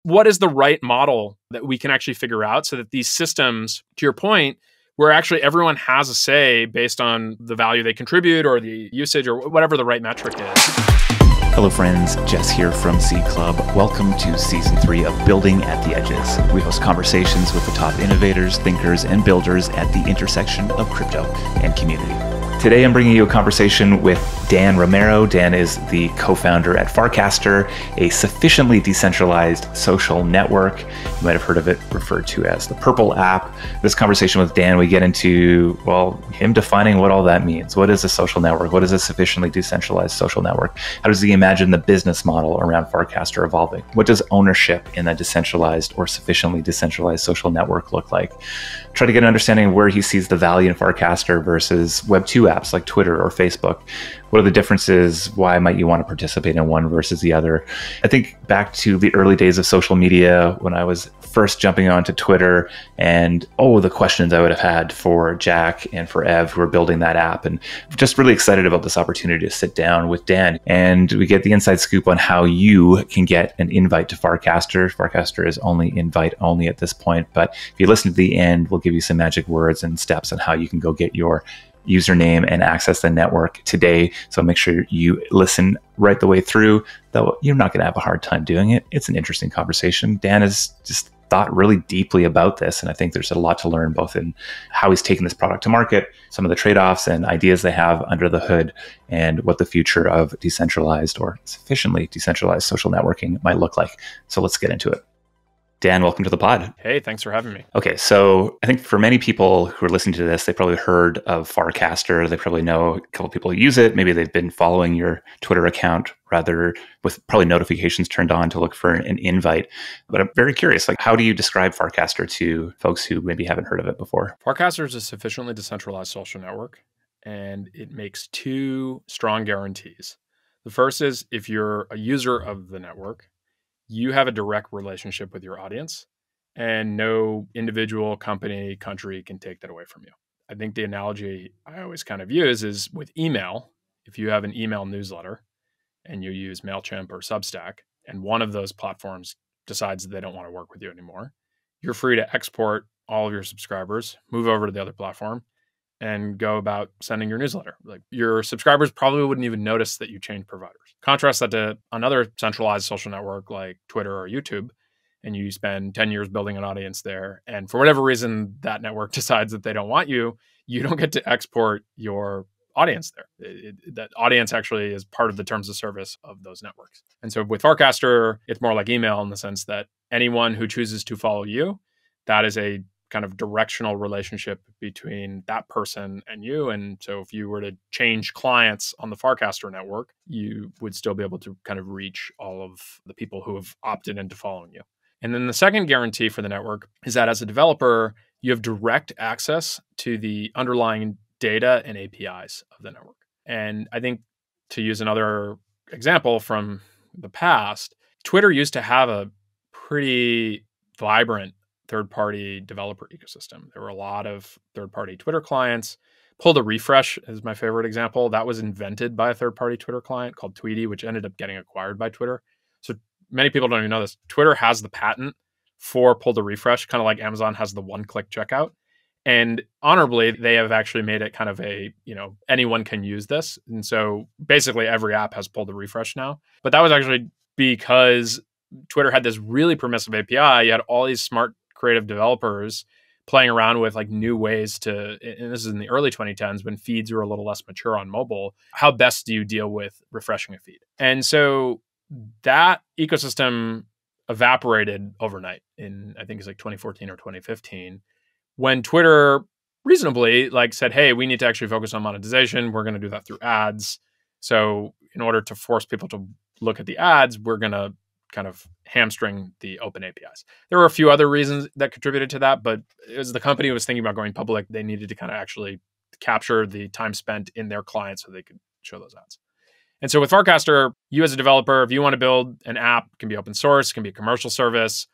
what is the right model that we can actually figure out so that these systems, to your point, where actually everyone has a say based on the value they contribute or the usage or whatever the right metric is. Hello friends, Jess here from Seed Club. Welcome to Season 3 of Building at the Edges. We host conversations with the top innovators, thinkers, and builders at the intersection of crypto and community. Today I'm bringing you a conversation with Dan Romero. Dan is the co-founder at Farcaster, a sufficiently decentralized social network. You might have heard of it referred to as the Purple app. This conversation with Dan, we get into, him defining what all that means. What is a social network? What is a sufficiently decentralized social network? How does he imagine the business model around Farcaster evolving? What does ownership in a decentralized or sufficiently decentralized social network look like? Try to get an understanding of where he sees the value in Farcaster versus Web 2 apps like Twitter or Facebook. What are the differences? Why might you want to participate in one versus the other? I think back to the early days of social media when I was first jumping onto Twitter and, the questions I would have had for Jack and for Ev who are building that app, and just really excited about this opportunity to sit down with Dan. And we get the inside scoop on how you can get an invite to Farcaster. Farcaster is only invite only at this point, but if you listen to the end, we'll give you some magic words and steps on how you can go get your username and access the network today. So make sure you listen right the way through, though you're not going to have a hard time doing it. It's an interesting conversation. Dan has just thought really deeply about this, and I think there's a lot to learn both in how he's taken this product to market, some of the trade-offs and ideas they have under the hood, and what the future of decentralized or sufficiently decentralized social networking might look like. So let's get into it. Dan, welcome to the pod. Hey, thanks for having me. Okay, so I think for many people who are listening to this, they probably heard of Farcaster. They probably know a couple of people who use it. Maybe they've been following your Twitter account rather with probably notifications turned on to look for an invite. But I'm very curious, how do you describe Farcaster to folks who maybe haven't heard of it before? Farcaster is a sufficiently decentralized social network, and it makes two strong guarantees. The first is if you're a user of the network, you have a direct relationship with your audience, and no individual, company, country can take that away from you. I think the analogy I always kind of use is with email. If you have an email newsletter and you use MailChimp or Substack, and one of those platforms decides that they don't want to work with you anymore, you're free to export all of your subscribers, move over to the other platform, and go about sending your newsletter. Your subscribers probably wouldn't even notice that you changed providers. Contrast that to another centralized social network like Twitter or YouTube, and you spend 10 years building an audience there. And for whatever reason, that network decides that they don't want you, you don't get to export your audience there. That audience actually is part of the terms of service of those networks. And so with Farcaster, it's more like email in the sense that anyone who chooses to follow you, that is a kind of directional relationship between that person and you. And so if you were to change clients on the Farcaster network, you would still be able to kind of reach all of the people who have opted into following you. And then the second guarantee for the network is that as a developer, you have direct access to the underlying data and APIs of the network. And I think, to use another example from the past, Twitter used to have a pretty vibrant third-party developer ecosystem. There were a lot of third-party Twitter clients. Pull the Refresh is my favorite example. That was invented by a third-party Twitter client called Tweety, which ended up getting acquired by Twitter. So many people don't even know this. Twitter has the patent for Pull the Refresh, kind of like Amazon has the one-click checkout. And honorably, they have actually made it kind of a, anyone can use this. And so basically every app has Pull the Refresh now. But that was actually because Twitter had this really permissive API. You had all these smart creative developers playing around with new ways to, and this is in the early 2010s when feeds were a little less mature on mobile, how best do you deal with refreshing a feed? And so that ecosystem evaporated overnight in, I think it's 2014 or 2015, when Twitter reasonably said, hey, we need to actually focus on monetization. We're going to do that through ads. So in order to force people to look at the ads, we're going to kind of hamstring the open APIs. There were a few other reasons that contributed to that, but as the company was thinking about going public, they needed to kind of actually capture the time spent in their client so they could show those ads. And so with Farcaster, you as a developer, if you want to build an app, it can be open source, it can be a commercial service,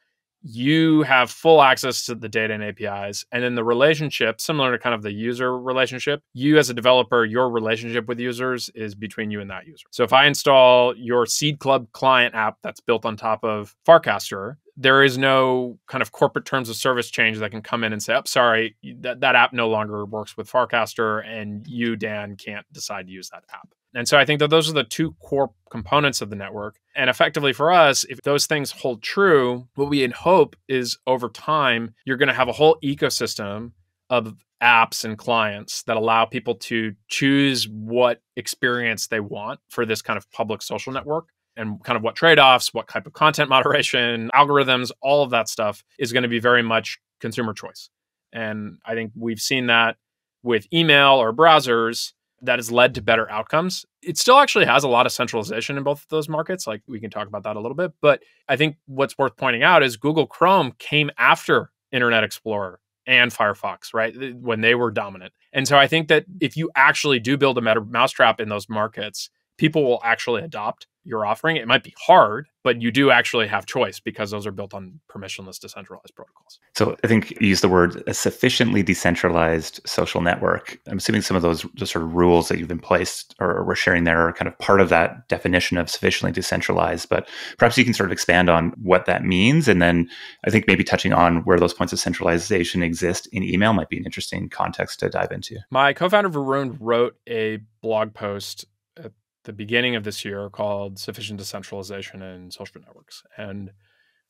you have full access to the data and APIs. And then the relationship, similar to kind of the user relationship, you as a developer, your relationship with users is between you and that user. So if I install your Seed Club client app that's built on top of Farcaster, there is no kind of corporate terms of service change that can come in and say, oh, sorry, that app no longer works with Farcaster and you, Dan, can't decide to use that app. And so I think that those are the two core components of the network. And effectively for us, if those things hold true, what we hope is over time, you're going to have a whole ecosystem of apps and clients that allow people to choose what experience they want for this kind of public social network, and kind of what trade-offs, what type of content moderation, algorithms, all of that stuff is going to be very much consumer choice. And I think we've seen that with email or browsers that has led to better outcomes. It still actually has a lot of centralization in both of those markets. Like, we can talk about that a little bit. But I think what's worth pointing out is Google Chrome came after Internet Explorer and Firefox, right? When they were dominant. And so I think that if you actually do build a mousetrap in those markets, people will actually adopt your offering. It might be hard, but you do actually have choice because those are built on permissionless decentralized protocols. So I think you used the word a sufficiently decentralized social network. I'm assuming some of those the sort of rules that you've in place or we're sharing there are kind of part of that definition of sufficiently decentralized, but perhaps you can sort of expand on what that means. And then I think maybe touching on where those points of centralization exist in email might be an interesting context to dive into. My co-founder Varun wrote a blog post at the beginning of this year called Sufficient Decentralization in Social Networks. And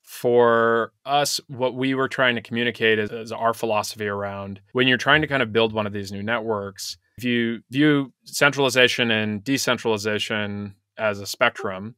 for us, what we were trying to communicate is our philosophy around when you're trying to kind of build one of these new networks, if you view centralization and decentralization as a spectrum,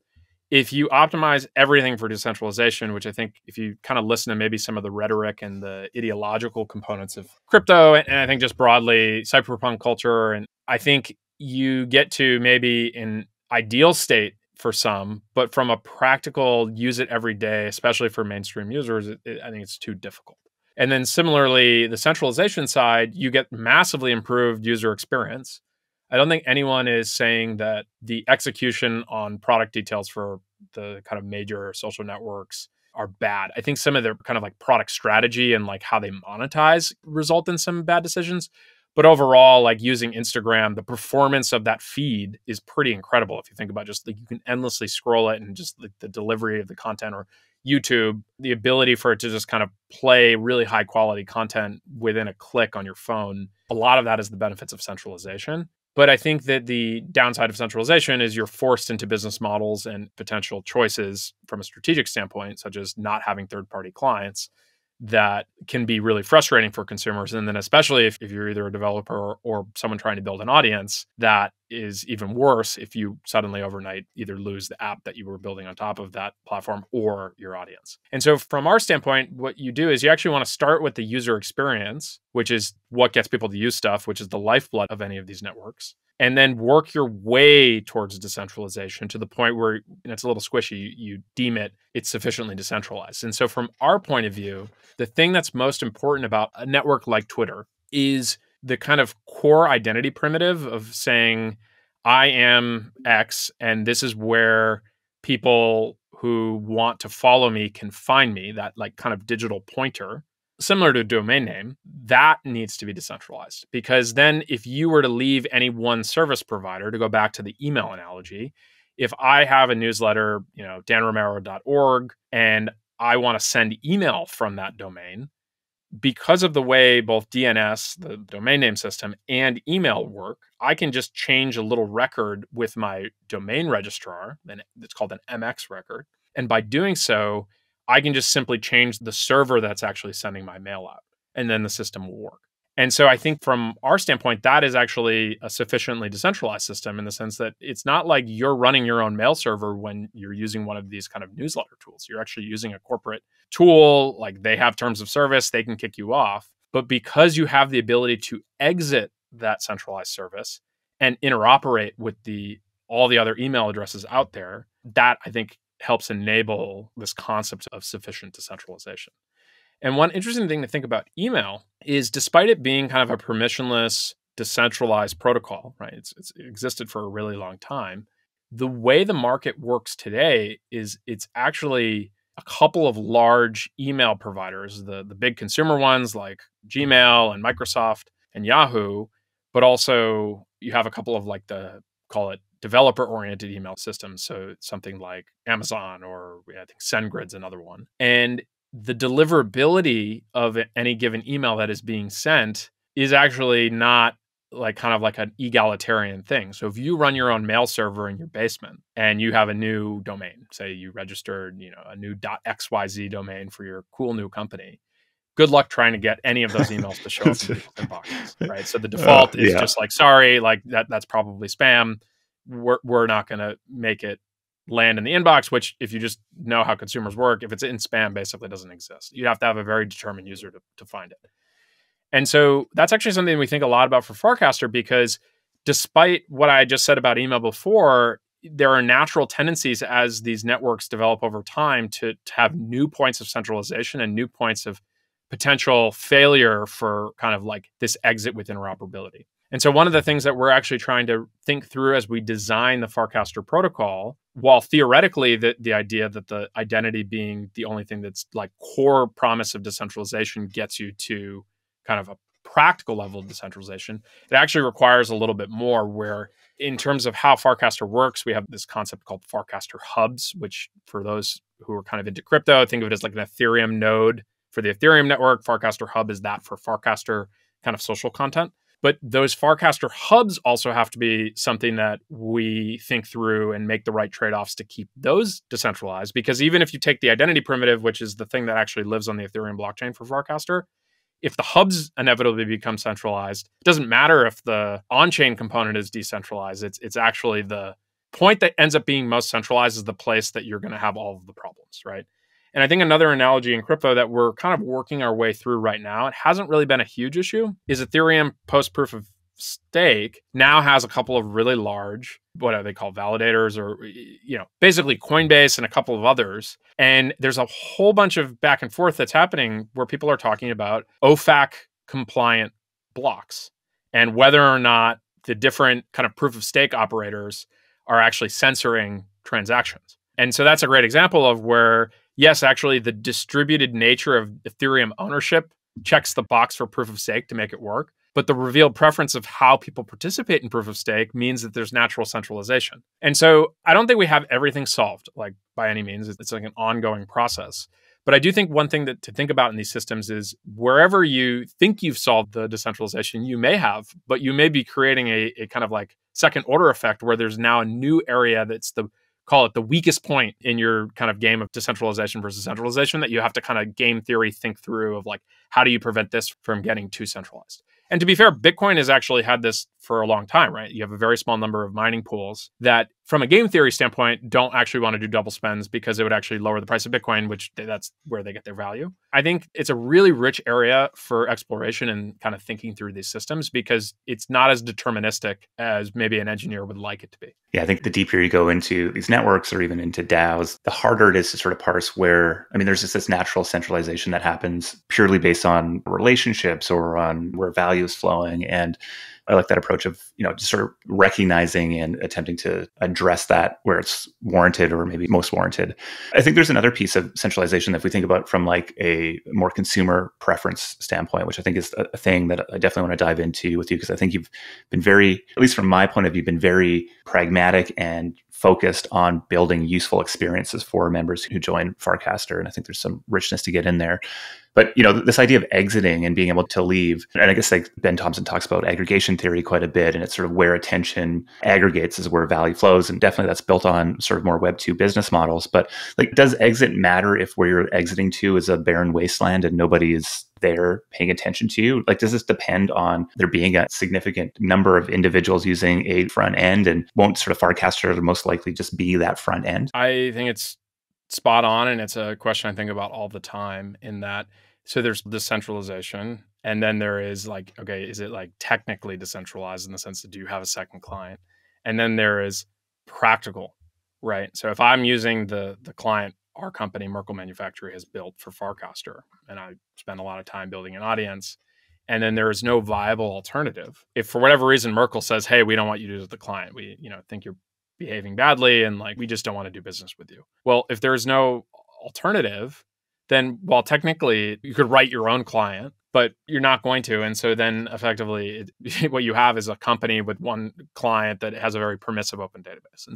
if you optimize everything for decentralization, which I think if you kind of listen to maybe some of the rhetoric and the ideological components of crypto, and I think just broadly cyberpunk culture, and I think you get to maybe an ideal state for some, but from a practical use it every day, especially for mainstream users, I think it's too difficult. And then similarly, the centralization side, you get massively improved user experience. I don't think anyone is saying that the execution on product details for the kind of major social networks are bad. I think some of their kind of like product strategy and like how they monetize result in some bad decisions. But overall, like using Instagram, the performance of that feed is pretty incredible. If you think about just like you can endlessly scroll it and just like the delivery of the content, or YouTube, the ability for it to just kind of play really high quality content within a click on your phone. A lot of that is the benefits of centralization. But I think that the downside of centralization is you're forced into business models and potential choices from a strategic standpoint, such as not having third-party clients, that can be really frustrating for consumers. And then especially if you're either a developer or someone trying to build an audience, that is even worse if you suddenly overnight either lose the app that you were building on top of that platform or your audience. And so from our standpoint, what you do is you actually want to start with the user experience, which is what gets people to use stuff, which is the lifeblood of any of these networks. And then work your way towards decentralization to the point where, and it's a little squishy, you deem it's sufficiently decentralized. And so from our point of view, the thing that's most important about a network like Twitter is the kind of core identity primitive of saying, I am X, and this is where people who want to follow me can find me, that like kind of digital pointer. Similar to a domain name, that needs to be decentralized. Because then if you were to leave any one service provider, to go back to the email analogy, if I have a newsletter, danromero.org, and I want to send email from that domain, because of the way both DNS, the domain name system, and email work, I can just change a little record with my domain registrar, and it's called an MX record. And by doing so, I can just simply change the server that's actually sending my mail out, and then the system will work. And so I think from our standpoint, that is actually a sufficiently decentralized system in the sense that it's not like you're running your own mail server when you're using one of these kind of newsletter tools. You're actually using a corporate tool, like they have terms of service, they can kick you off. But because you have the ability to exit that centralized service and interoperate with all the other email addresses out there, that I think helps enable this concept of sufficient decentralization. And one interesting thing to think about email is, despite it being kind of a permissionless, decentralized protocol, right? It's existed for a really long time. The way the market works today is it's actually a couple of large email providers, the big consumer ones like Gmail and Microsoft and Yahoo, but also you have a couple of like call it developer-oriented email systems. So something like Amazon or I think SendGrid's another one. And the deliverability of any given email that is being sent is actually not like kind of like an egalitarian thing. So if you run your own mail server in your basement and you have a new domain, say you registered, a new .xyz domain for your cool new company, good luck trying to get any of those emails to show up in people's inboxes, right? So the default is just like, sorry, like that's probably spam. We're not going to make it land in the inbox, which if you just know how consumers work, if it's in spam, basically doesn't exist. You have to have a very determined user to find it. And so that's actually something we think a lot about for Farcaster, because despite what I just said about email before, there are natural tendencies as these networks develop over time to have new points of centralization and new points of potential failure for kind of like this exit with interoperability. And so one of the things that we're actually trying to think through as we design the Farcaster protocol, while theoretically the idea that the identity being the only thing that's like core promise of decentralization gets you to kind of a practical level of decentralization, it actually requires a little bit more, where in terms of how Farcaster works, we have this concept called Farcaster hubs, which for those who are kind of into crypto, think of it as like an Ethereum node for the Ethereum network. Farcaster hub is that for Farcaster kind of social content. But those Farcaster hubs also have to be something that we think through and make the right trade-offs to keep those decentralized. Because even if you take the identity primitive, which is the thing that actually lives on the Ethereum blockchain for Farcaster, if the hubs inevitably become centralized, it doesn't matter if the on-chain component is decentralized. It's actually the point that ends up being most centralized is the place that you're going to have all of the problems, right? And I think another analogy in crypto that we're kind of working our way through right now, it hasn't really been a huge issue, is Ethereum post proof of stake now has a couple of really large, what are they called, validators, or basically Coinbase and a couple of others. And there's a whole bunch of back and forth that's happening where people are talking about OFAC compliant blocks and whether or not the different kind of proof of stake operators are actually censoring transactions. And so that's a great example of where, yes, actually the distributed nature of Ethereum ownership checks the box for proof of stake to make it work. But the revealed preference of how people participate in proof of stake means that there's natural centralization. And so I don't think we have everything solved, like by any means. It's like an ongoing process. But I do think one thing to think about in these systems is wherever you think you've solved the decentralization, you may have, but you may be creating a kind of like second order effect where there's now a new area that's call it the weakest point in your kind of game of decentralization versus centralization that you have to kind of game theory think through of like, how do you prevent this from getting too centralized? And to be fair, Bitcoin has actually had this for a long time, right? You have a very small number of mining pools that, from a game theory standpoint, don't actually want to do double spends because it would actually lower the price of Bitcoin, which that's where they get their value. I think it's a really rich area for exploration and kind of thinking through these systems because it's not as deterministic as maybe an engineer would like it to be. Yeah, I think the deeper you go into these networks or even into DAOs, the harder it is to sort of parse there's just this natural centralization that happens purely based on relationships or on where value is flowing. And I like that approach of, just sort of recognizing and attempting to address that where it's warranted or maybe most warranted. I think there's another piece of centralization that if we think about from like a more consumer preference standpoint, which I think is a thing that I definitely want to dive into with you, because I think you've been very, at least from my point of view, been very pragmatic and focused on building useful experiences for members who join Farcaster. And I think there's some richness to get in there. But, this idea of exiting and being able to leave, and I guess like Ben Thompson talks about aggregation theory quite a bit, and it's sort of where attention aggregates is where value flows. And definitely that's built on sort of more Web 2 business models. But like, does exit matter if where you're exiting to is a barren wasteland and nobody is there paying attention to you? Like, does this depend on there being a significant number of individuals using a front end, and won't sort of Farcaster most likely just be that front end? I think it's spot on. And it's a question I think about all the time in that, so there's decentralization, and then there is like, okay, is it like technically decentralized in the sense that do you have a second client? And then there is practical, right? So if I'm using the client our company, Merkle Manufacturing, has built for Farcaster, and I spend a lot of time building an audience, and then there is no viable alternative. If for whatever reason Merkle says, hey, we don't want you to use the client, we think you're behaving badly, and like we just don't want to do business with you. Well, if there is no alternative, then while technically you could write your own client but you're not going to. And so then effectively what you have is a company with one client that has a very permissive open database.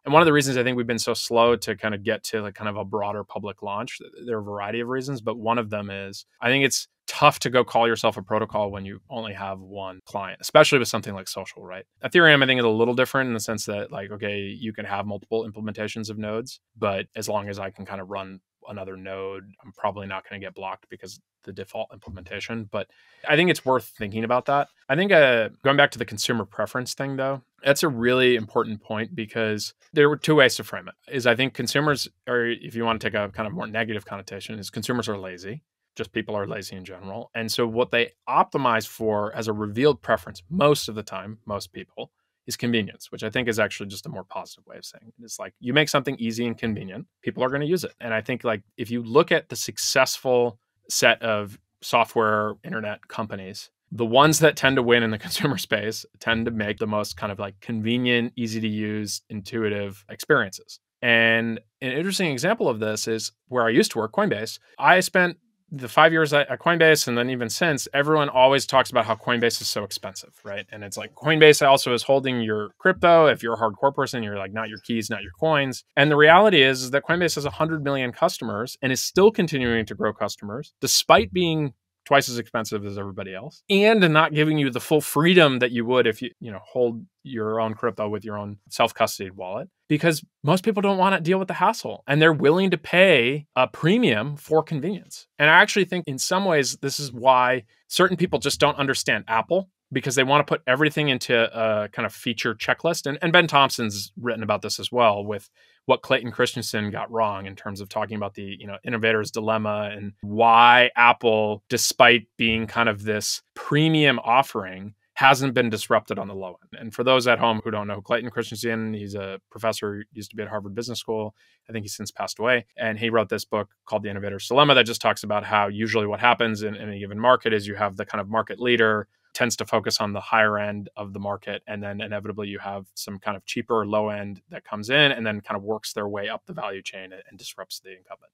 And one of the reasons I think we've been so slow to kind of get to like kind of a broader public launch, there are a variety of reasons, but one of them is I think it's tough to go call yourself a protocol when you only have one client, especially with something like social, right? Ethereum, I think, is a little different in the sense that like, okay, you can have multiple implementations of nodes, but as long as I can kind of run another node, I'm probably not going to get blocked because the default implementation. But I think it's worth thinking about that. I think going back to the consumer preference thing, though, that's a really important point because there were two ways to frame it. Is I think consumers are, if you want to take a kind of more negative connotation, is consumers are lazy. Just people are lazy in general. And so what they optimize for as a revealed preference most of the time, most people, is convenience, which I think is actually just a more positive way of saying it. It's like you make something easy and convenient, people are going to use it. And I think like if you look at the successful set of software internet companies, the ones that tend to win in the consumer space tend to make the most kind of like convenient, easy to use, intuitive experiences. And an interesting example of this is where I used to work, Coinbase. I spent the 5 years at Coinbase, and then even since, everyone always talks about how Coinbase is so expensive, right? And it's like Coinbase also is holding your crypto. If you're a hardcore person, you're like, not your keys, not your coins. And the reality is that Coinbase has 100 million customers and is still continuing to grow customers, despite being twice as expensive as everybody else, and not giving you the full freedom that you would if you hold your own crypto with your own self-custodied wallet, because most people don't want to deal with the hassle and they're willing to pay a premium for convenience. And I actually think in some ways, this is why certain people just don't understand Apple, because they want to put everything into a kind of feature checklist. And Ben Thompson's written about this as well, with what Clayton Christensen got wrong in terms of talking about the innovator's dilemma and why Apple, despite being kind of this premium offering, hasn't been disrupted on the low end. And for those at home who don't know Clayton Christensen, he's a professor, used to be at Harvard Business School. I think he's since passed away. And he wrote this book called The Innovator's Dilemma that just talks about how usually what happens in any given market is you have the kind of market leader tends to focus on the higher end of the market. And then inevitably you have some kind of cheaper low end that comes in and then kind of works their way up the value chain and disrupts the incumbent.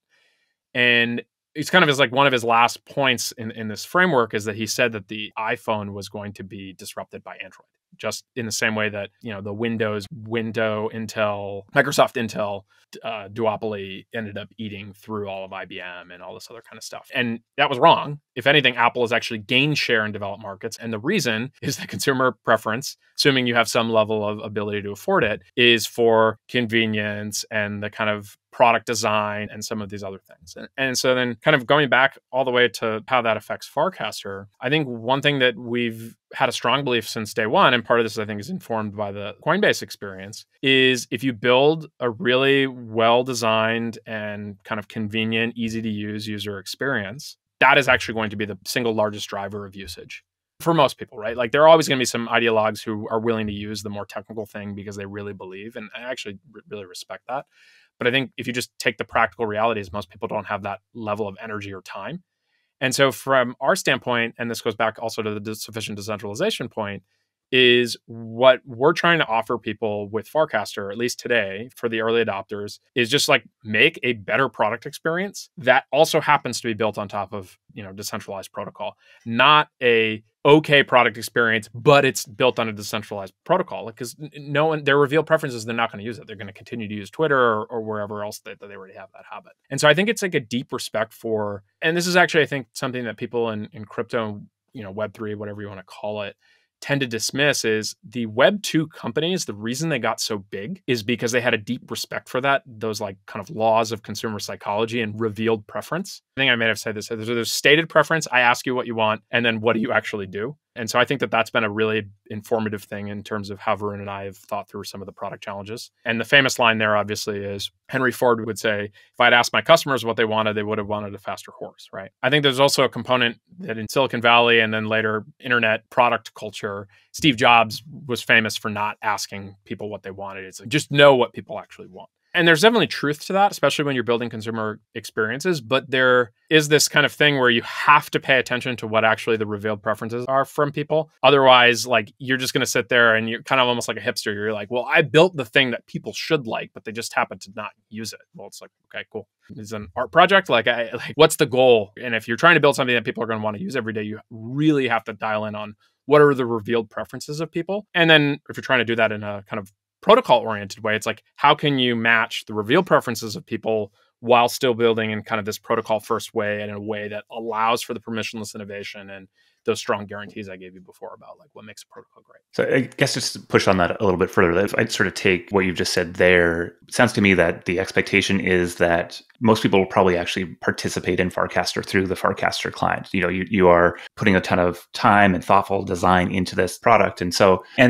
And it's kind of as like one of his last points in this framework is that he said that the iPhone was going to be disrupted by Android, just in the same way that, the Windows, Intel, Microsoft Intel duopoly ended up eating through all of IBM and all this other kind of stuff. And that was wrong. If anything, Apple has actually gained share in developed markets. And the reason is the consumer preference, assuming you have some level of ability to afford it, is for convenience and the kind of product design and some of these other things. And so then kind of going back all the way to how that affects Farcaster, I think one thing that we've had a strong belief since day one, and part of this I think is informed by the Coinbase experience, is if you build a really well-designed and kind of convenient, easy to use user experience, that is actually going to be the single largest driver of usage. For most people, right? Like there are always going to be some ideologues who are willing to use the more technical thing because they really believe, and I actually really respect that. But I think if you just take the practical realities, most people don't have that level of energy or time. And so from our standpoint, and this goes back also to the sufficient decentralization point, is what we're trying to offer people with Farcaster, at least today, for the early adopters, is just like make a better product experience that also happens to be built on top of, decentralized protocol, not a okay product experience, but it's built on a decentralized protocol. Because their revealed preferences, they're not going to use it. They're going to continue to use Twitter or wherever else that they already have that habit. And so I think it's like a deep respect for, and this is actually, I think, something that people in crypto, Web3, whatever you want to call it, tend to dismiss, is the Web 2 companies, the reason they got so big is because they had a deep respect for those like kind of laws of consumer psychology and revealed preference. I think I may have said this. There's stated preference. I ask you what you want, and then what do you actually do? And so I think that that's been a really informative thing in terms of how Varun and I have thought through some of the product challenges. And the famous line there, obviously, is Henry Ford would say, if I'd asked my customers what they wanted, they would have wanted a faster horse, right? I think there's also a component that in Silicon Valley and then later internet product culture, Steve Jobs was famous for not asking people what they wanted. It's like, just know what people actually want. And there's definitely truth to that, especially when you're building consumer experiences. But there is this kind of thing where you have to pay attention to what actually the revealed preferences are from people. Otherwise, like, you're just going to sit there and you're kind of almost like a hipster. You're like, well, I built the thing that people should like, but they just happen to not use it. Well, it's like, okay, cool. It's an art project. Like, what's the goal? And if you're trying to build something that people are going to want to use every day, you really have to dial in on what are the revealed preferences of people. And then if you're trying to do that in a kind of protocol-oriented way, it's like, how can you match the revealed preferences of people while still building in kind of this protocol-first way and in a way that allows for the permissionless innovation and those strong guarantees I gave you before about like what makes a protocol great. So I guess just to push on that a little bit further, if I'd sort of take what you've just said there, it sounds to me that the expectation is that most people will probably actually participate in Farcaster through the Farcaster client. You are putting a ton of time and thoughtful design into this product. And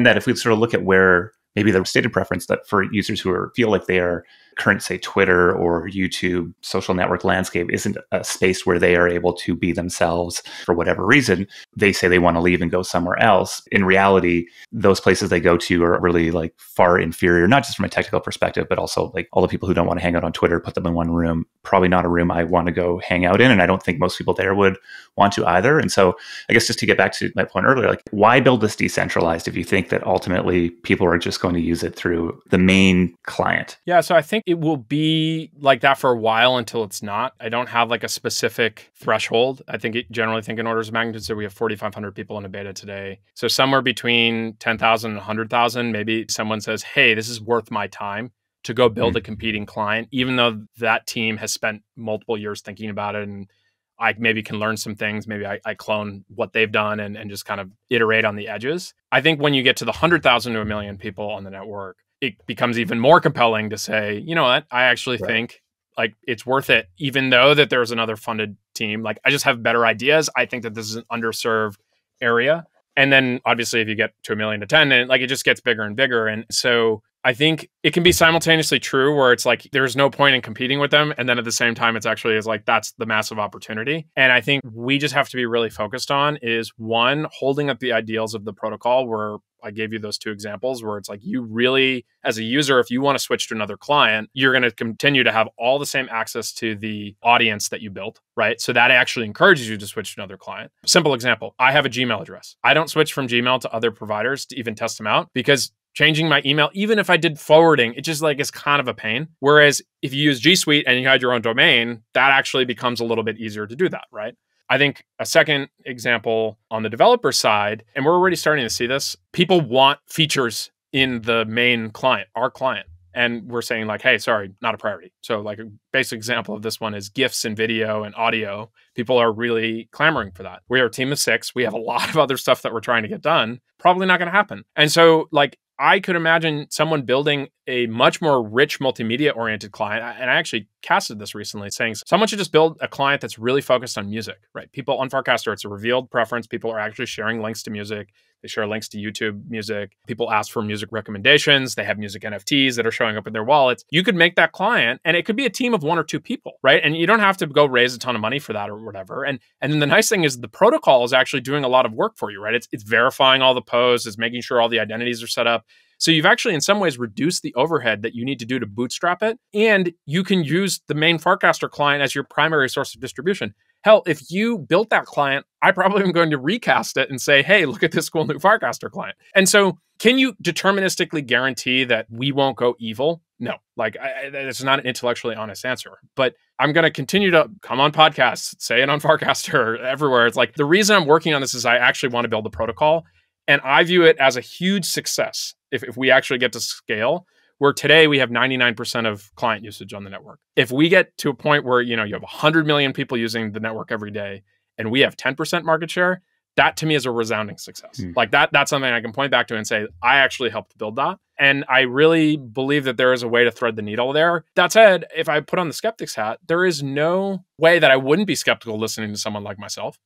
that if we sort of look at where maybe the stated preference that for users who feel like they are current, say, Twitter or YouTube social network landscape isn't a space where they are able to be themselves for whatever reason, they say they want to leave and go somewhere else. In reality, those places they go to are really like far inferior, not just from a technical perspective, but also like all the people who don't want to hang out on Twitter, put them in one room, probably not a room I want to go hang out in. And I don't think most people there would want to either. And so I guess just to get back to my point earlier, like, why build this decentralized if you think that ultimately people are just going to use it through the main client? Yeah, so I think it will be like that for a while until it's not. I don't have like a specific threshold. I think generally think in orders of magnitude. So we have 4,500 people in a beta today. So somewhere between 10,000 and 100,000, maybe someone says, hey, this is worth my time to go build a competing client, even though that team has spent multiple years thinking about it. And I maybe can learn some things. Maybe I clone what they've done and just kind of iterate on the edges. I think when you get to the 100,000 to 1 million people on the network, it becomes even more compelling to say, you know what, I actually think like it's worth it, even though that there's another funded team. Like, I just have better ideas. I think that this is an underserved area. And then obviously if you get to 1 million to 10, and like it just gets bigger and bigger. And so I think it can be simultaneously true where it's like there's no point in competing with them. And then at the same time, it's actually is like that's the massive opportunity. And I think we just have to be really focused on is one, holding up the ideals of the protocol where I gave you those two examples where it's like you really, as a user, if you want to switch to another client, you're going to continue to have all the same access to the audience that you built, right? So that actually encourages you to switch to another client. Simple example, I have a Gmail address. I don't switch from Gmail to other providers to even test them out because changing my email, even if I did forwarding, it just like is kind of a pain. Whereas if you use G Suite and you had your own domain, that actually becomes a little bit easier to do that, right? I think a second example on the developer side, and we're already starting to see this, people want features in the main client, our client. And we're saying like, hey, sorry, not a priority. So like a basic example of this one is GIFs and video and audio. People are really clamoring for that. We are a team of 6. We have a lot of other stuff that we're trying to get done. Probably not going to happen. And so like, I could imagine someone building a much more rich multimedia-oriented client. And I actually casted this recently saying someone should just build a client that's really focused on music, right? People on Farcaster, it's a revealed preference. People are actually sharing links to music. They share links to YouTube music. People ask for music recommendations. They have music NFTs that are showing up in their wallets. You could make that client, and it could be a team of 1 or 2 people, right? And you don't have to go raise a ton of money for that or whatever. And then the nice thing is the protocol is actually doing a lot of work for you, right? It's verifying all the posts. It's making sure all the identities are set up. So you've actually, in some ways, reduced the overhead that you need to do to bootstrap it. And you can use the main Farcaster client as your primary source of distribution. Hell, if you built that client, I probably am going to recast it and say, hey, look at this cool new Farcaster client. And so can you deterministically guarantee that we won't go evil? No, like it's not an intellectually honest answer, but I'm going to continue to come on podcasts, say it on Farcaster, everywhere. It's like the reason I'm working on this is I actually want to build the protocol. And I view it as a huge success if we actually get to scale, where today we have 99% of client usage on the network. If we get to a point where you have 100 million people using the network every day and we have 10% market share, that to me is a resounding success. Like that's something I can point back to and say, I actually helped build that. And I really believe that there is a way to thread the needle there. That said, if I put on the skeptic's hat, there is no way that I wouldn't be skeptical listening to someone like myself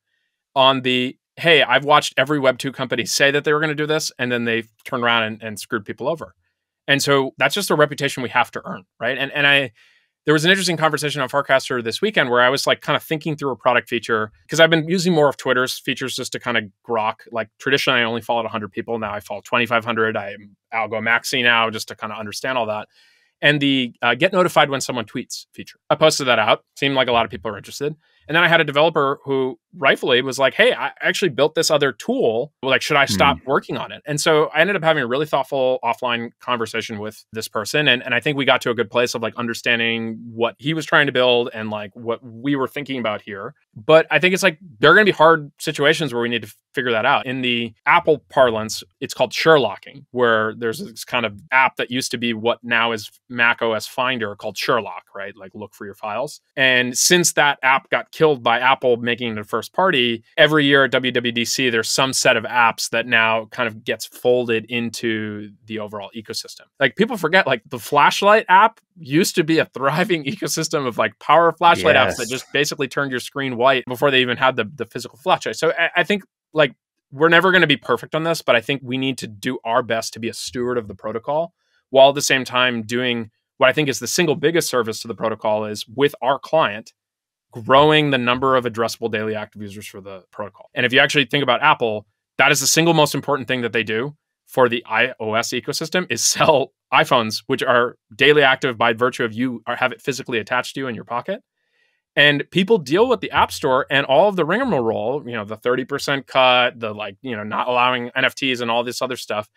on the, hey, I've watched every Web2 company say that they were going to do this, and then they turned around and screwed people over. And so that's just a reputation we have to earn, right? And there was an interesting conversation on Farcaster this weekend where I was like kind of thinking through a product feature, because I've been using more of Twitter's features just to kind of grok. Like traditionally, I only followed 100 people. Now I follow 2,500. I'll go maxi now just to kind of understand all that. and the get notified when someone tweets feature. I posted that out. Seemed like a lot of people are interested. And then I had a developer who rightfully was like, hey, I actually built this other tool. Like, should I stop working on it? And so I ended up having a really thoughtful offline conversation with this person. And I think we got to a good place of like understanding what he was trying to build and like what we were thinking about here. But I think it's like, there are going to be hard situations where we need to figure that out. In the Apple parlance, it's called Sherlocking, where there's this kind of app that used to be what now is Mac OS Finder called Sherlock, right? Like look for your files. And since that app got killed by Apple making it a first party, every year at WWDC, there's some set of apps that now kind of gets folded into the overall ecosystem. Like people forget, like the flashlight app used to be a thriving ecosystem of like power flashlight apps that just basically turned your screen white before they even had the physical flashlight. So I think like we're never going to be perfect on this, but I think we need to do our best to be a steward of the protocol while at the same time doing what I think is the single biggest service to the protocol is with our client, growing the number of addressable daily active users for the protocol. And if you actually think about Apple, that is the single most important thing that they do for the iOS ecosystem is sell iPhones, which are daily active by virtue of you have it physically attached to you in your pocket. And people deal with the App Store and all of the rigmarole, you know, the 30% cut, the like, you know, not allowing NFTs and all this other stuff.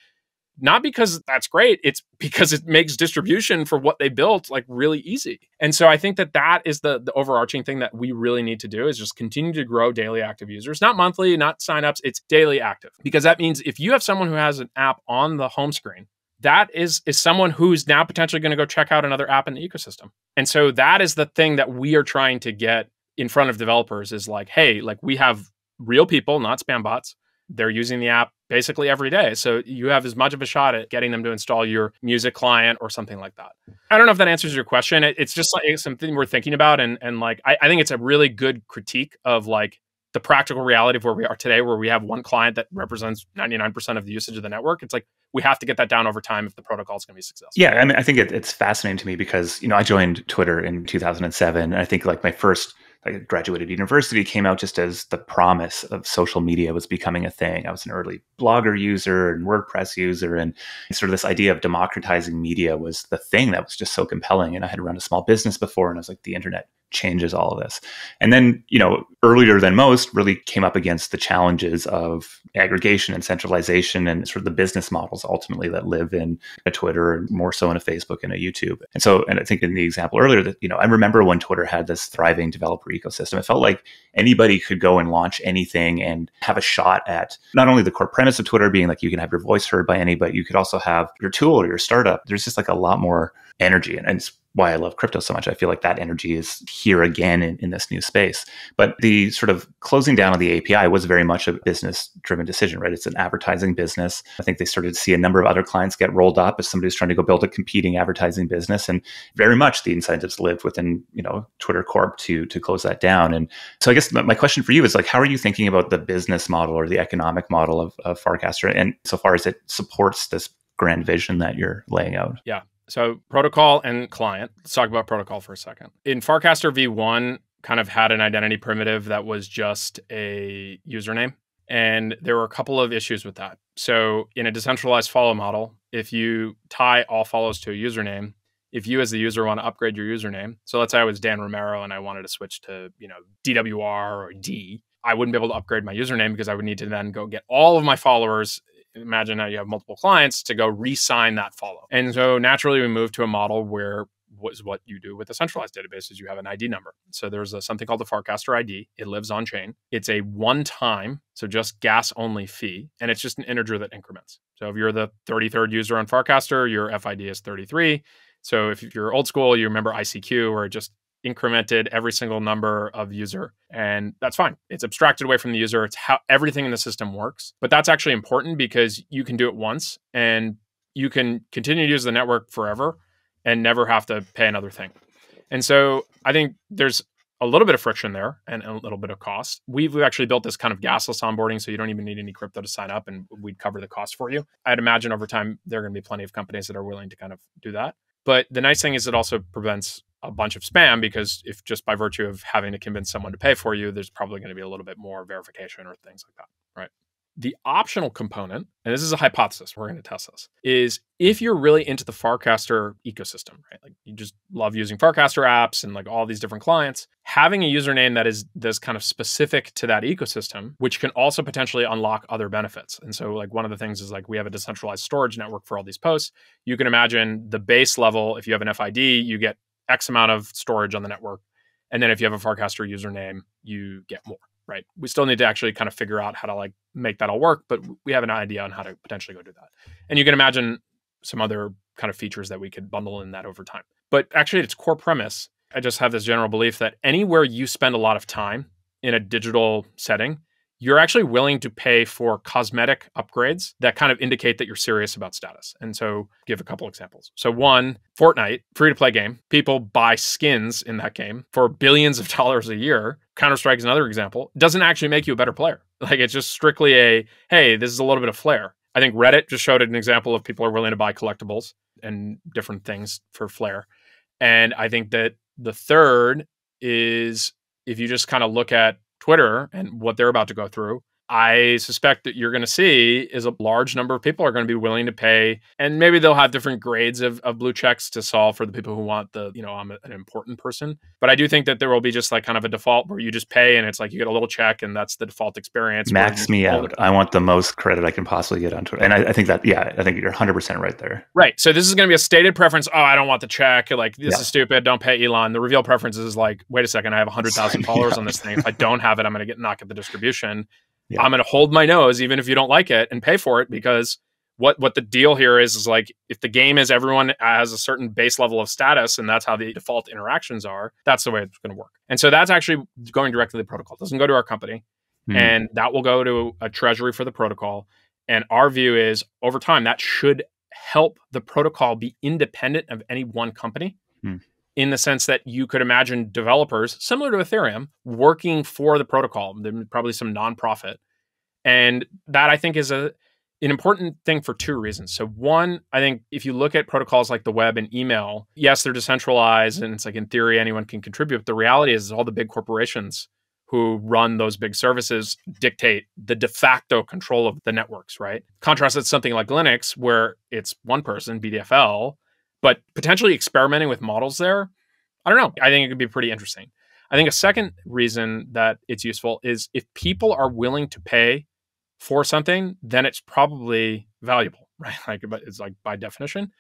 Not because that's great, it's because it makes distribution for what they built like really easy. And so I think that is the overarching thing that we really need to do is just continue to grow daily active users, not monthly, not signups, it's daily active. Because that means if you have someone who has an app on the home screen, that is someone who's now potentially going to go check out another app in the ecosystem. And so that is the thing that we are trying to get in front of developers is like, hey, like we have real people, not spam bots. They're using the app basically every day. So you have as much of a shot at getting them to install your music client or something like that. I don't know if that answers your question. It's just like something we're thinking about. And like, I think it's a really good critique of like the practical reality of where we are today, where we have one client that represents 99% of the usage of the network. It's like, we have to get that down over time if the protocol is going to be successful. Yeah, I mean, I think it's fascinating to me because, you know, I joined Twitter in 2007. And I think like my first graduated university came out just as the promise of social media was becoming a thing. I was an early Blogger user and WordPress user, and sort of this idea of democratizing media was the thing that was just so compelling. And I had run a small business before, and I was like, the internet changes all of this. And then, you know, earlier than most really came up against the challenges of aggregation and centralization and sort of the business models ultimately that live in a Twitter and more so in a Facebook and a YouTube. And so, and I think in the example earlier that, you know, I remember when Twitter had this thriving developer ecosystem, it felt like anybody could go and launch anything and have a shot at not only the core premise of Twitter being like you can have your voice heard by any, but you could also have your tool or your startup. There's just like a lot more energy. And it's why I love crypto so much. I feel like that energy is here again in this new space. But the sort of closing down of the API was very much a business-driven decision, right? It's an advertising business. I think they started to see a number of other clients get rolled up as somebody's trying to go build a competing advertising business. And very much the incentives lived within, you know, Twitter Corp to close that down. And so I guess my question for you is like, how are you thinking about the business model or the economic model of Farcaster? And so far as it supports this grand vision that you're laying out? Yeah. So protocol and client. Let's talk about protocol for a second. In Farcaster V1, kind of had an identity primitive that was just a username. And there were a couple of issues with that. So in a decentralized follow model, if you tie all follows to a username, if you as the user want to upgrade your username, so let's say I was Dan Romero and I wanted to switch to, you know, DWR or D, I wouldn't be able to upgrade my username because I would need to then go get all of my followers. Imagine how you have multiple clients to go re-sign that follow. And so naturally we moved to a model where what you do with a centralized database is you have an ID number. So there's something called the Farcaster ID. It lives on chain. It's a one-time, so just gas only fee. And it's just an integer that increments. So if you're the 33rd user on Farcaster, your FID is 33. So if you're old school, you remember ICQ where it just incremented every single number of user. And that's fine. It's abstracted away from the user. It's how everything in the system works. But that's actually important because you can do it once and you can continue to use the network forever and never have to pay another thing. And so I think there's a little bit of friction there and a little bit of cost. We've actually built this kind of gasless onboarding, so you don't even need any crypto to sign up and we'd cover the cost for you. I'd imagine over time, there are going to be plenty of companies that are willing to kind of do that. But the nice thing is it also prevents a bunch of spam because if just by virtue of having to convince someone to pay for you, there's probably going to be a little bit more verification or things like that, right? The optional component, and this is a hypothesis, we're going to test this, is if you're really into the Farcaster ecosystem, right? Like you just love using Farcaster apps and like all these different clients, having a username that is this kind of specific to that ecosystem, which can also potentially unlock other benefits. And so like one of the things is like we have a decentralized storage network for all these posts. You can imagine the base level, if you have an FID, you get X amount of storage on the network. And then if you have a Farcaster username, you get more. Right. We still need to actually kind of figure out how to like make that all work, but we have an idea on how to potentially go do that. And you can imagine some other kind of features that we could bundle in that over time. But actually, its core premise, I just have this general belief that anywhere you spend a lot of time in a digital setting, you're actually willing to pay for cosmetic upgrades that kind of indicate that you're serious about status. And so give a couple examples. So one, Fortnite, free-to-play game. People buy skins in that game for billions of dollars a year. Counter-Strike is another example. It doesn't actually make you a better player. Like it's just strictly a, hey, this is a little bit of flair. I think Reddit just showed an example of people are willing to buy collectibles and different things for flair. And I think that the third is if you just kind of look at Twitter and what they're about to go through, I suspect that you're going to see is a large number of people are going to be willing to pay, and maybe they'll have different grades of blue checks to solve for the people who want the, I'm an important person. But I do think that there will be just like kind of a default where you just pay and it's like you get a little check and that's the default experience. Max me out. I want the most credit I can possibly get on Twitter. And I think that, I think you're 100% right there. Right. So this is going to be a stated preference. Oh, I don't want the check. Like, this is stupid. Don't pay Elon. The reveal preference is like, wait a second, I have 100,000 followers on this thing. If I don't have it, I'm going to knock at the distribution. Yeah. I'm going to hold my nose, even if you don't like it, and pay for it, because what the deal here is like, if the game is everyone has a certain base level of status and that's how the default interactions are, that's the way it's going to work. And so that's actually going directly to the protocol. It doesn't go to our company. And that will go to a treasury for the protocol. And our view is over time, that should help the protocol be independent of any one company. In the sense that you could imagine developers, similar to Ethereum, working for the protocol. There's probably some nonprofit. And that, I think, is an important thing for two reasons. So one, I think if you look at protocols like the web and email, yes, they're decentralized, and it's like in theory, anyone can contribute. But the reality is all the big corporations who run those big services dictate the de facto control of the networks, right? Contrast it to something like Linux, where it's one person, BDFL, but potentially experimenting with models there, I don't know. I think it could be pretty interesting. I think a second reason that it's useful is if people are willing to pay for something, then it's probably valuable, right? Like, it's like by definition.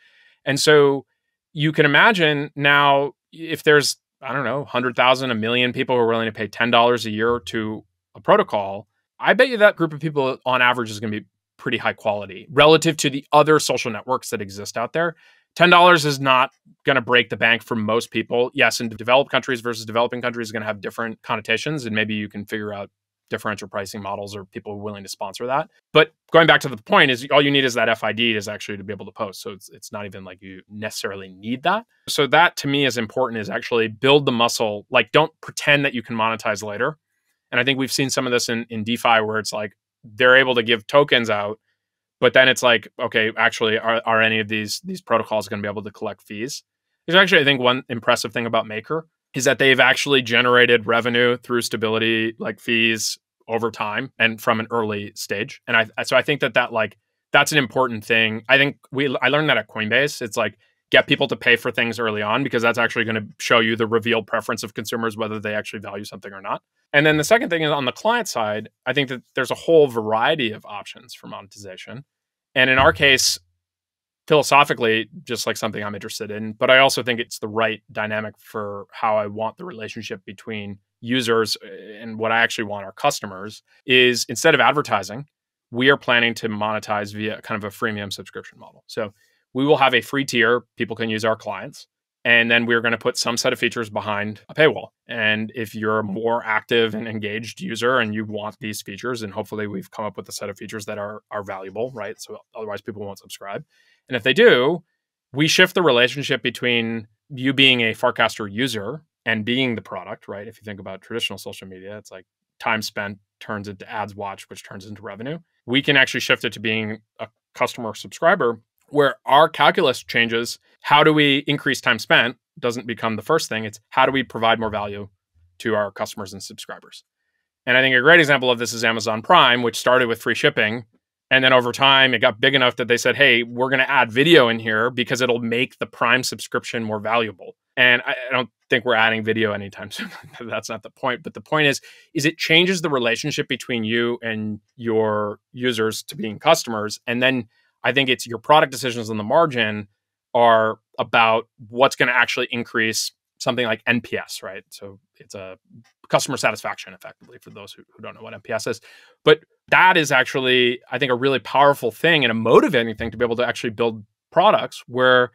And so you can imagine now if there's, 100,000, 1 million people who are willing to pay $10 a year to a protocol, I bet you that group of people on average is going to be pretty high quality relative to the other social networks that exist out there. $10 is not going to break the bank for most people. Yes, in developed countries versus developing countries is going to have different connotations, and maybe you can figure out differential pricing models or people willing to sponsor that. But going back to the point is all you need is that FID is actually to be able to post. So it's not even like you necessarily need that. So that to me is important, is actually build the muscle. Like, don't pretend that you can monetize later. And I think we've seen some of this in DeFi where it's like they're able to give tokens out, but then it's like, okay, actually, are any of these protocols going to be able to collect fees? There's actually, I think, one impressive thing about Maker is that they've actually generated revenue through stability, like fees over time and from an early stage. And so I think that's an important thing. I think I learned that at Coinbase. It's like, get people to pay for things early on, because that's actually going to show you the revealed preference of consumers, whether they actually value something or not. And then the second thing is on the client side, I think that there's a whole variety of options for monetization. And in our case, philosophically, just like something I'm interested in, but I also think it's the right dynamic for how I want the relationship between users and what I actually want our customers is, instead of advertising, we are planning to monetize via kind of a freemium subscription model. So we will have a free tier. People can use our clients. And then we're going to put some set of features behind a paywall. And if you're a more active and engaged user and you want these features, and hopefully we've come up with a set of features that are valuable, right? So otherwise people won't subscribe. And if they do, we shift the relationship between you being a Farcaster user and being the product, right? If you think about traditional social media, it's like time spent turns into ads watched, which turns into revenue. We can actually shift it to being a customer subscriber, where our calculus changes. How do we increase time spent doesn't become the first thing. It's how do we provide more value to our customers and subscribers? And I think a great example of this is Amazon Prime, which started with free shipping. And then over time, it got big enough that they said, hey, we're going to add video in here because it'll make the Prime subscription more valuable. And I don't think we're adding video anytime soon. That's not the point. But the point is it changes the relationship between you and your users to being customers. And then I think it's your product decisions on the margin are about what's going to actually increase something like NPS, right? So it's a customer satisfaction, effectively, for those who don't know what NPS is. But that is actually, I think, a really powerful thing and a motivating thing to be able to actually build products where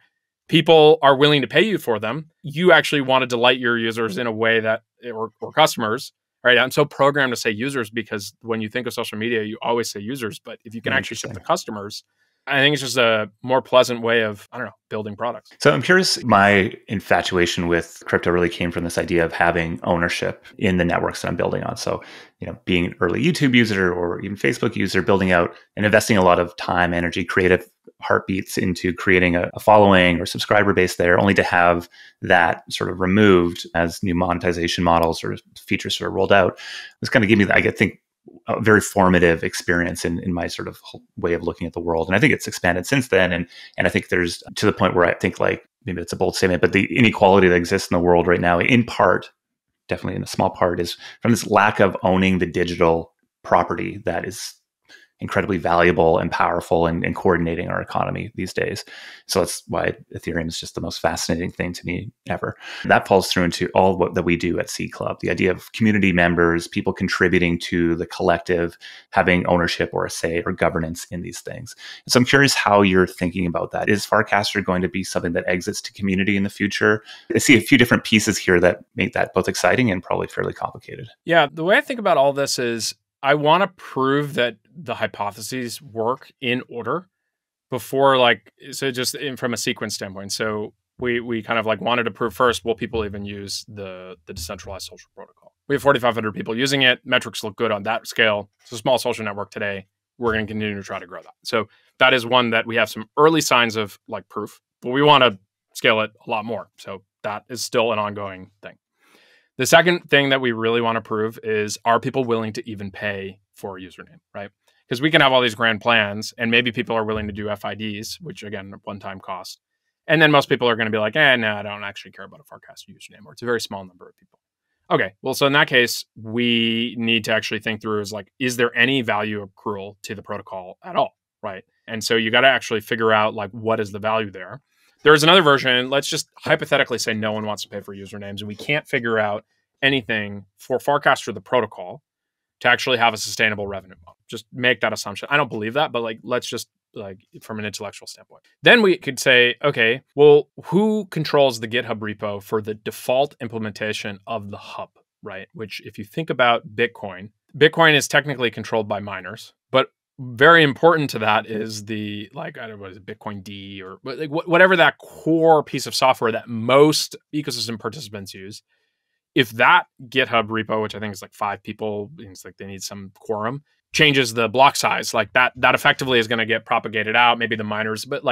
people are willing to pay you for them. You actually want to delight your users in a way that, or customers, right? I'm so programmed to say users because when you think of social media, you always say users. But if you can actually shift the customers, I think it's just a more pleasant way of, building products. So I'm curious, my infatuation with crypto really came from this idea of having ownership in the networks that I'm building on. So, being an early YouTube user or even Facebook user, building out and investing a lot of time, energy, creative heartbeats into creating a following or subscriber base there, only to have that sort of removed as new monetization models or features sort of rolled out. This kind of gave me, I think, a very formative experience in my sort of way of looking at the world. And I think it's expanded since then. And I think there's to the point where I think, like, maybe it's a bold statement, but the inequality that exists in the world right now, in part, definitely in a small part, is from this lack of owning the digital property that is incredibly valuable and powerful and coordinating our economy these days. So that's why Ethereum is just the most fascinating thing to me ever. That falls through into all that we do at C Club, the idea of community members, people contributing to the collective, having ownership or a say or governance in these things. And so I'm curious how you're thinking about that. Is Farcaster going to be something that exits to community in the future? I see a few different pieces here that make that both exciting and probably fairly complicated. Yeah, the way I think about all this is I want to prove that the hypotheses work in order before, from a sequence standpoint. So we kind of wanted to prove first, will people even use the decentralized social protocol? We have 4,500 people using it. Metrics look good on that scale. It's a small social network today. We're going to continue to try to grow that. So that is one that we have some early signs of proof, but we want to scale it a lot more. So that is still an ongoing thing. The second thing that we really want to prove is, are people willing to even pay for a username, right? Because we can have all these grand plans and maybe people are willing to do FIDs, which again, one-time cost. And then most people are going to be like, no, I don't actually care about a Farcaster username, or it's a very small number of people. Okay, well, so in that case, we need to actually think through is there any value accrual to the protocol at all, right? And so you got to actually figure out what is the value there. There's another version. Let's just hypothetically say no one wants to pay for usernames and we can't figure out anything for Farcaster, the protocol, to actually have a sustainable revenue model. Just make that assumption. I don't believe that, but let's just from an intellectual standpoint. Then we could say, okay, well, who controls the GitHub repo for the default implementation of the hub, right? Which, if you think about Bitcoin is technically controlled by miners, but very important to that is the Bitcoin D or whatever that core piece of software that most ecosystem participants use. If that GitHub repo, which I think is 5 people, it's they need some quorum, changes the block size, that effectively is going to get propagated out, maybe the miners, but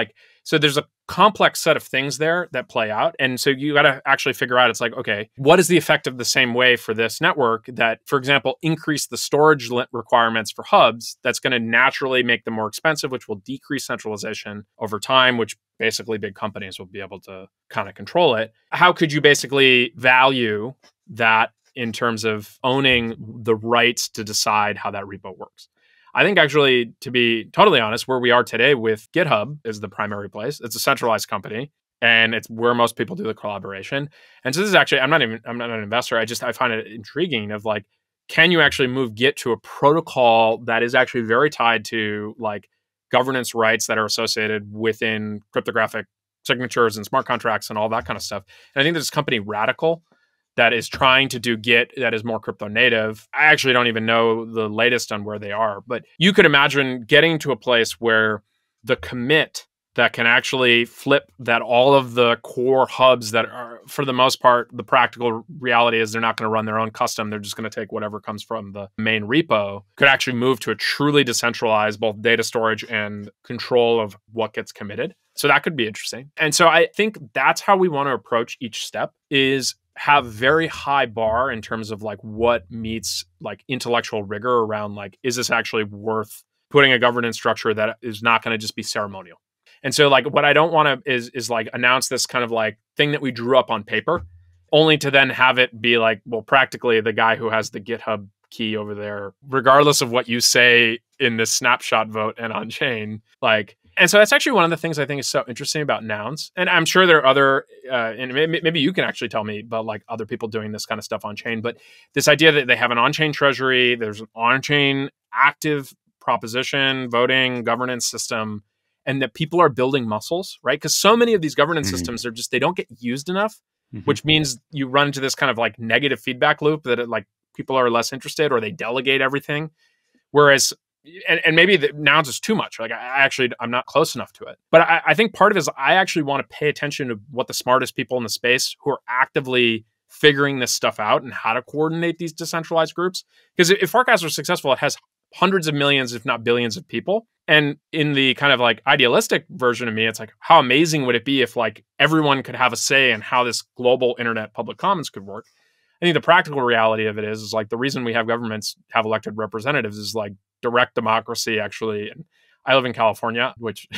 so there's a complex set of things there that play out. And so you got to actually figure out, it's okay, what is the effect of the same way for this network that, for example, increase the storage requirements for hubs, that's going to naturally make them more expensive, which will decrease centralization over time, which basically big companies will be able to kind of control it. How could you basically value that in terms of owning the rights to decide how that repo works? I think actually, to be totally honest, where we are today with GitHub is the primary place. It's a centralized company and it's where most people do the collaboration. And so this is actually, I'm not an investor. I find it intriguing of can you actually move Git to a protocol that is actually very tied to governance rights that are associated within cryptographic signatures and smart contracts and all that kind of stuff. And I think this company Radical that is trying to do Git that is more crypto native. I actually don't even know the latest on where they are, but you could imagine getting to a place where the commit that can actually flip that all of the core hubs that are, for the most part, the practical reality is they're not going to run their own custom. They're just going to take whatever comes from the main repo, could actually move to a truly decentralized, both data storage and control of what gets committed. So that could be interesting. And so I think that's how we want to approach each step, is have very high bar in terms of like what meets like intellectual rigor around like, is this actually worth putting a governance structure that is not going to just be ceremonial? And so like what I don't want to is like announce this kind of like thing that we drew up on paper, only to then have it be like, well, practically the guy who has the GitHub key over there, regardless of what you say in this snapshot vote and on chain, like. And so that's actually one of the things I think is so interesting about nouns. And I'm sure there are other, and maybe you can actually tell me about like other people doing this kind of stuff on chain. But this idea that they have an on-chain treasury, there's an on-chain active proposition, voting, governance system, and that people are building muscles, right? Because so many of these governance systems are just, they don't get used enough, which means you run into this kind of like negative feedback loop that it, like people are less interested or they delegate everything. Whereas and maybe the nouns is too much. Like I'm not close enough to it. But I think part of it is I actually want to pay attention to what the smartest people in the space who are actively figuring this stuff out and how to coordinate these decentralized groups. Because if Farcaster is successful, it has hundreds of millions, if not billions of people. And in the kind of like idealistic version of me, it's like, how amazing would it be if like everyone could have a say in how this global internet public commons could work? I think the practical reality of it is like the reason we have governments have elected representatives is like direct democracy, actually. And I live in California, which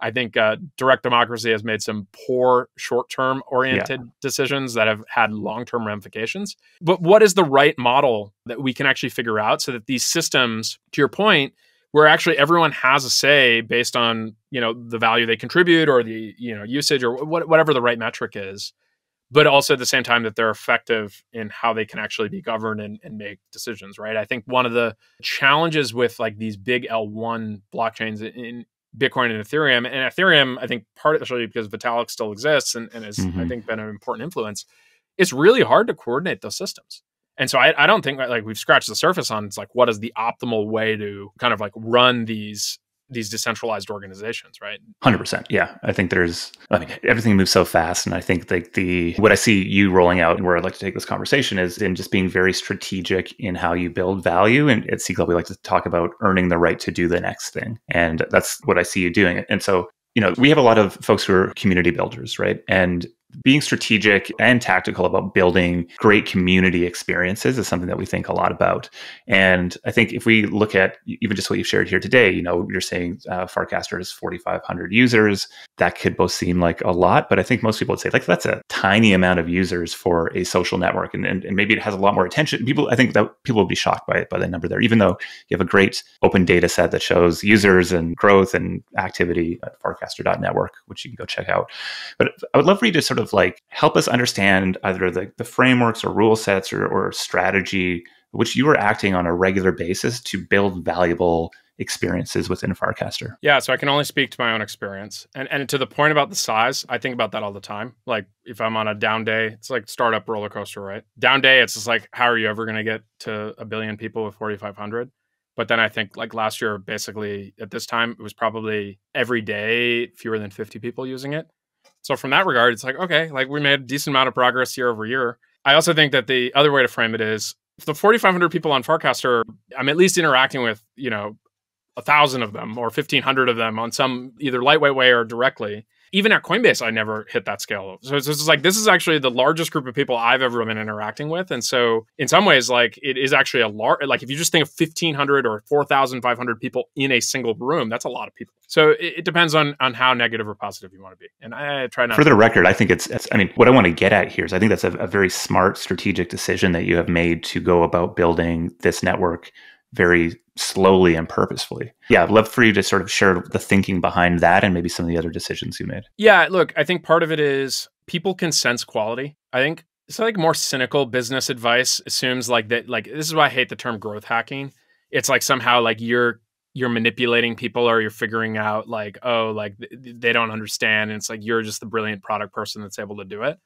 I think direct democracy has made some poor short-term oriented decisions that have had long-term ramifications. But what is the right model that we can actually figure out so that these systems, to your point, where actually everyone has a say based on, you know, the value they contribute or the, you know, usage or whatever the right metric is, but also at the same time that they're effective in how they can actually be governed and make decisions, right? I think one of the challenges with like these big L1 blockchains in Bitcoin and Ethereum, I think partially because Vitalik still exists and has, I think, been an important influence, it's really hard to coordinate those systems. And so I don't think like we've scratched the surface on it's like what is the optimal way to kind of like run these decentralized organizations, right? 100%. Yeah. I think everything moves so fast. And I think like what I see you rolling out and where I'd like to take this conversation is in just being very strategic in how you build value. And at C Club, we like to talk about earning the right to do the next thing. And that's what I see you doing. And so, you know, we have a lot of folks who are community builders, right? And being strategic and tactical about building great community experiences is something that we think a lot about. And I think if we look at even just what you've shared here today, you know, you're saying Farcaster has 4,500 users. That could both seem like a lot, but I think most people would say like that's a tiny amount of users for a social network. And maybe it has a lot more attention. I think that people will be shocked by the number there, even though you have a great open data set that shows users and growth and activity at farcaster.network, which you can go check out. But I would love for you to sort of like help us understand either the frameworks or rule sets or strategy which you are acting on a regular basis to build valuable experiences within Farcaster. Yeah, so I can only speak to my own experience. And to the point about the size, I think about that all the time. Like if I'm on a down day, it's like startup roller coaster, right? Down day, it's just like, how are you ever going to get to 1 billion people with 4,500? But then I think like last year, basically at this time, it was probably every day fewer than 50 people using it. So from that regard, it's like, okay, like we made a decent amount of progress year over year. I also think that the other way to frame it is if the 4,500 people on Farcaster, I'm at least interacting with, you know, 1,000 of them or 1,500 of them on some either lightweight way or directly. Even at Coinbase, I never hit that scale. So it's just like, this is actually the largest group of people I've ever been interacting with. And so in some ways, like it is actually a large, like if you just think of 1,500 or 4,500 people in a single room, that's a lot of people. So it depends on how negative or positive you want to be. And I try not For the record, I think I mean, what I want to get at here is I think that's a very smart strategic decision that you have made to go about building this network very slowly and purposefully. Yeah, I'd love for you to sort of share the thinking behind that and maybe some of the other decisions you made. Yeah, look, I think part of it is people can sense quality. I think it's like more cynical business advice assumes like that, like this is why I hate the term growth hacking. It's like somehow like you're manipulating people or you're figuring out like, oh, like they don't understand. And it's like you're just the brilliant product person that's able to do it.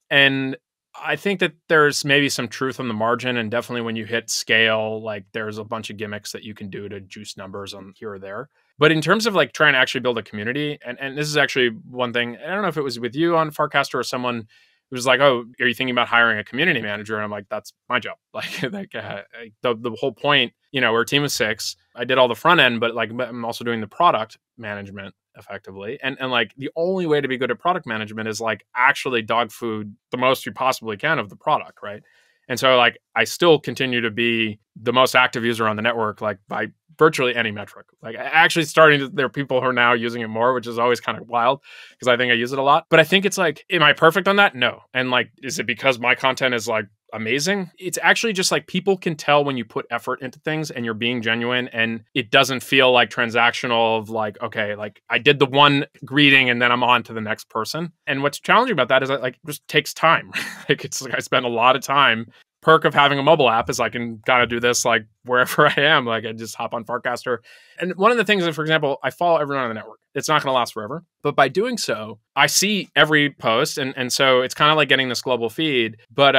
And I think that there's maybe some truth on the margin, and definitely when you hit scale, like there's a bunch of gimmicks that you can do to juice numbers on here or there. But in terms of like trying to actually build a community, and this is actually one thing, I don't know if it was with you on Farcaster or someone who was like, oh, are you thinking about hiring a community manager? And I'm like, that's my job. Like the whole point, you know, we're a team of 6. I did all the front end, but like I'm also doing the product management. effectively. And like the only way to be good at product management is like actually dog food the most you possibly can of the product, right? And so like I still continue to be the most active user on the network, like by virtually any metric. Like actually there are people who are now using it more, which is always kind of wild because I think I use it a lot. But I think it's like, am I perfect on that? No. And like, is it because my content is like amazing? It's actually just like people can tell when you put effort into things and you're being genuine and it doesn't feel like transactional of like, okay, like I did the one greeting and then I'm on to the next person. And what's challenging about that is that like it just takes time. Like it's like I spend a lot of time. Perk of having a mobile app is I can kind of do this like wherever I am. Like I just hop on Farcaster. And one of the things that, for example, I follow everyone on the network. It's not going to last forever. But by doing so, I see every post. And so it's kind of like getting this global feed. But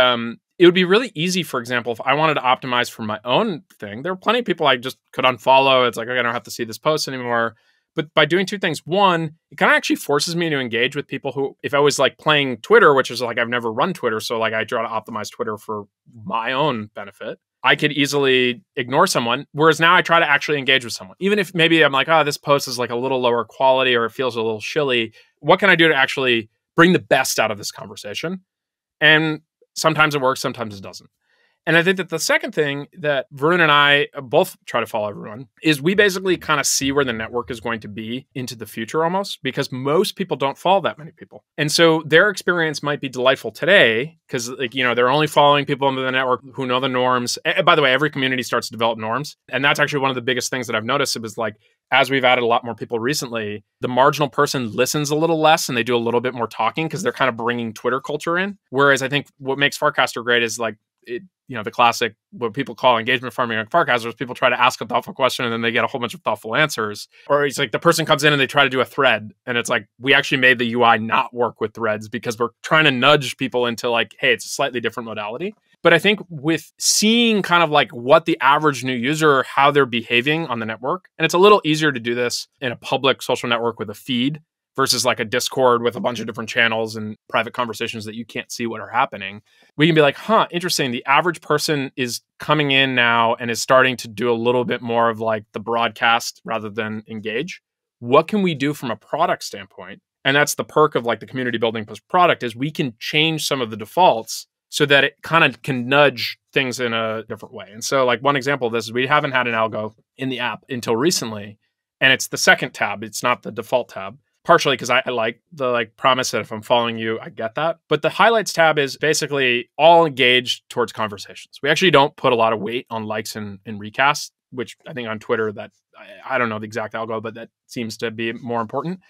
it would be really easy, for example, if I wanted to optimize for my own thing. There are plenty of people I just could unfollow. It's like, okay, I don't have to see this post anymore. But by doing two things, one, it kind of actually forces me to engage with people who, if I was like playing Twitter, which is like I've never run Twitter, so like I try to optimize Twitter for my own benefit, I could easily ignore someone. Whereas now I try to actually engage with someone. Even if maybe I'm like, oh, this post is like a little lower quality or it feels a little shilly. What can I do to actually bring the best out of this conversation? And sometimes it works, sometimes it doesn't. And I think that the second thing that Varun and I both try to follow everyone is we basically kind of see where the network is going to be into the future almost, because most people don't follow that many people. And so their experience might be delightful today because like, you know, they're only following people in the network who know the norms. And by the way, every community starts to develop norms. And that's actually one of the biggest things that I've noticed. It was like, as we've added a lot more people recently, the marginal person listens a little less and they do a little bit more talking because they're kind of bringing Twitter culture in. Whereas I think what makes Farcaster great is like, it, you know, the classic, what people call engagement farming on Farcaster is people try to ask a thoughtful question and then they get a whole bunch of thoughtful answers. Or it's like the person comes in and they try to do a thread. And it's like, we actually made the UI not work with threads because we're trying to nudge people into like, hey, it's a slightly different modality. But I think with seeing kind of like what the average new user, how they're behaving on the network, and it's a little easier to do this in a public social network with a feed versus like a Discord with a bunch of different channels and private conversations that you can't see what are happening. We can be like, huh, interesting. The average person is coming in now and is starting to do a little bit more of like the broadcast rather than engage. What can we do from a product standpoint? And that's the perk of like the community building plus product is we can change some of the defaults so that it kind of can nudge things in a different way. And so like one example of this is we haven't had an algo in the app until recently. And it's the second tab. It's not the default tab. Partially because I like the like promise that if I'm following you, I get that. But the highlights tab is basically all engaged towards conversations. We actually don't put a lot of weight on likes and recasts, which I think on Twitter that I don't know the exact algo, but that seems to be more important.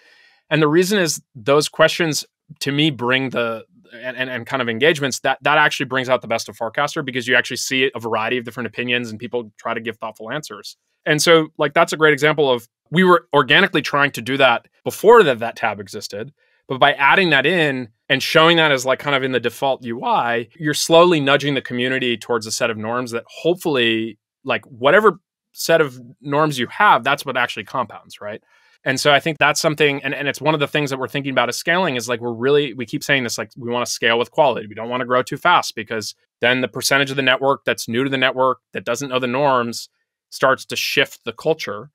And the reason is those questions to me bring the and kind of engagements that actually brings out the best of Farcaster because you actually see a variety of different opinions and people try to give thoughtful answers. And so like that's a great example of we were organically trying to do that before that tab existed. But by adding that in and showing that as like kind of in the default UI, you're slowly nudging the community towards a set of norms that hopefully like whatever set of norms you have, that's what actually compounds, right? And so I think that's something, and it's one of the things that we're thinking about is scaling is like we keep saying this, like we want to scale with quality. We don't want to grow too fast because then the percentage of the network that's new to the network, that doesn't know the norms, starts to shift the culture.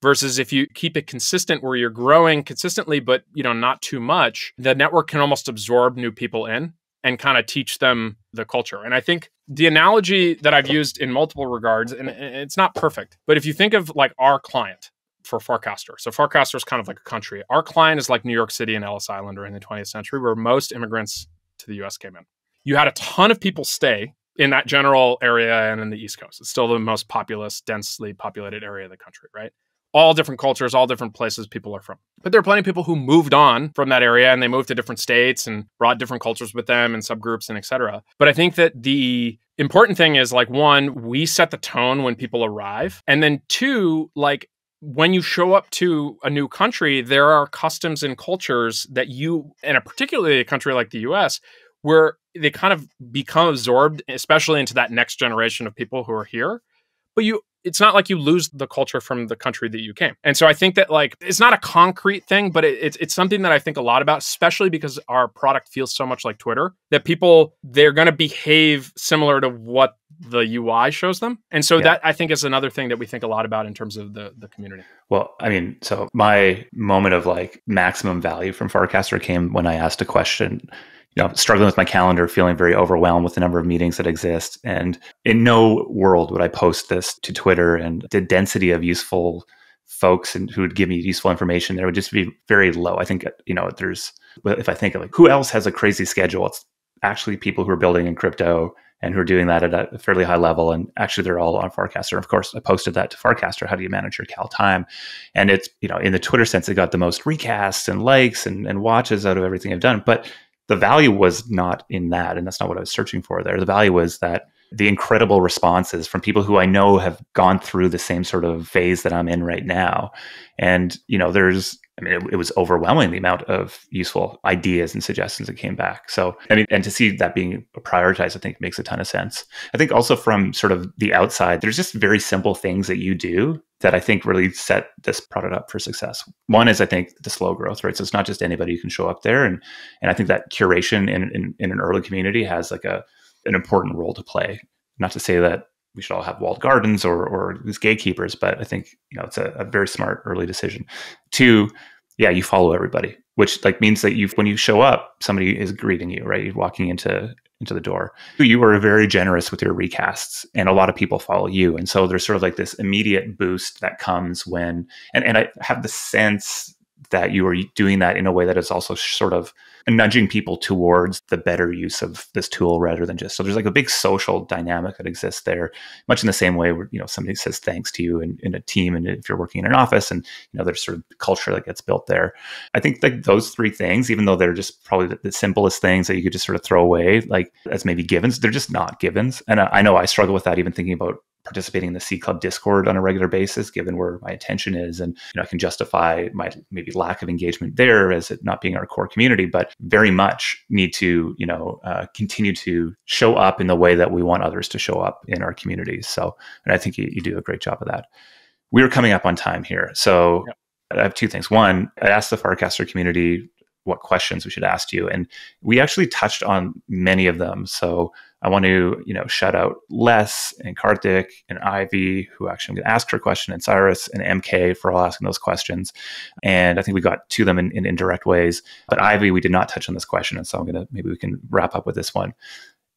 Versus if you keep it consistent where you're growing consistently, but you know not too much, the network can almost absorb new people in and kind of teach them the culture. And I think the analogy that I've used in multiple regards, and it's not perfect, but if you think of like our client for Farcaster. So Farcaster is kind of like a country. Our client is like New York City and Ellis Island during the 20th century where most immigrants to the US came in. You had a ton of people stay in that general area and in the East Coast. It's still the most populous, densely populated area of the country, right? All different cultures, all different places people are from. But there are plenty of people who moved on from that area and they moved to different states and brought different cultures with them and subgroups and et cetera. But I think that the important thing is like, one, we set the tone when people arrive. And then two, like when you show up to a new country, there are customs and cultures that you, and particularly a country like the US, where they kind of become absorbed, especially into that next generation of people who are here. but it's not like you lose the culture from the country that you came. And so I think that like, it's not a concrete thing, but it's something that I think a lot about, especially because our product feels so much like Twitter, that people, they're going to behave similar to what the UI shows them. And so that I think is another thing that we think a lot about in terms of the community. Well, I mean, so my moment of like maximum value from Farcaster came when I asked a question, struggling with my calendar, feeling very overwhelmed with the number of meetings that exist. And in no world would I post this to Twitter, and the density of useful folks and who would give me useful information there would just be very low. I think, if I think of like who else has a crazy schedule, it's actually people who are building in crypto and who are doing that at a fairly high level. And actually they're all on Farcaster. Of course, I posted that to Farcaster. How do you manage your cal time? And it's, in the Twitter sense, it got the most recasts and likes and watches out of everything I've done. But the value was not in that. And that's not what I was searching for there. The value was that the incredible responses from people who I know have gone through the same sort of phase that I'm in right now. And, it was overwhelming, the amount of useful ideas and suggestions that came back. So, and to see that being prioritized, I think makes a ton of sense. I think also from sort of the outside, there's just very simple things that you do that I think really set this product up for success. One is, I think, the slow growth, right? So it's not just anybody who can show up there. And I think that curation in an early community has like an important role to play. Not to say that we should all have walled gardens or these gatekeepers, but I think, it's a very smart early decision. Two, you follow everybody, which like means that when you show up, somebody is greeting you, right? You're walking into the door. You are very generous with your recasts, and a lot of people follow you. And so there's sort of like this immediate boost that comes when, and I have the sense that you are doing that in a way that is also sort of nudging people towards the better use of this tool rather than just, so there's like a big social dynamic that exists there, much in the same way where, somebody says thanks to you in a team. And if you're working in an office and, there's sort of culture that gets built there. I think like those three things, even though they're just probably the simplest things that you could just sort of throw away, like as maybe givens, they're just not givens. And I know I struggle with that, even thinking about participating in the C Club Discord on a regular basis, given where my attention is. And I can justify my maybe lack of engagement there as it not being our core community, but very much need to, continue to show up in the way that we want others to show up in our communities. So, and I think you do a great job of that. We're coming up on time here. So I have two things. One, I asked the Farcaster community what questions we should ask you. And we actually touched on many of them. So I want to, shout out Les and Karthik and Ivy, who actually I'm going to ask her question, and Cyrus and MK for all asking those questions. And I think we got to them in indirect ways. But Ivy, we did not touch on this question. And so maybe we can wrap up with this one.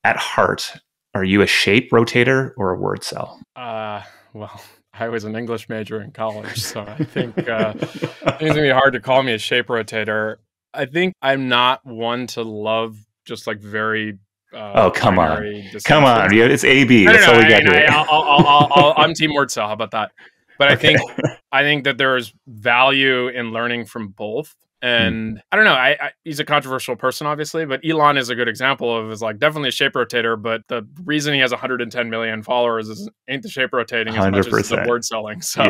At heart, are you a shape rotator or a word cell? Well, I was an English major in college, so I think it's going to be hard to call me a shape rotator. I think I'm not one to love just like very come on. It's AB. That's all we got here. I'm Team Wordcel. How about that? But I think that there is value in learning from both. And I don't know. He's a controversial person, obviously, but Elon is a good example of is like definitely a shape rotator. But the reason he has 110 million followers ain't the shape rotating as 100%. Much as the word selling. So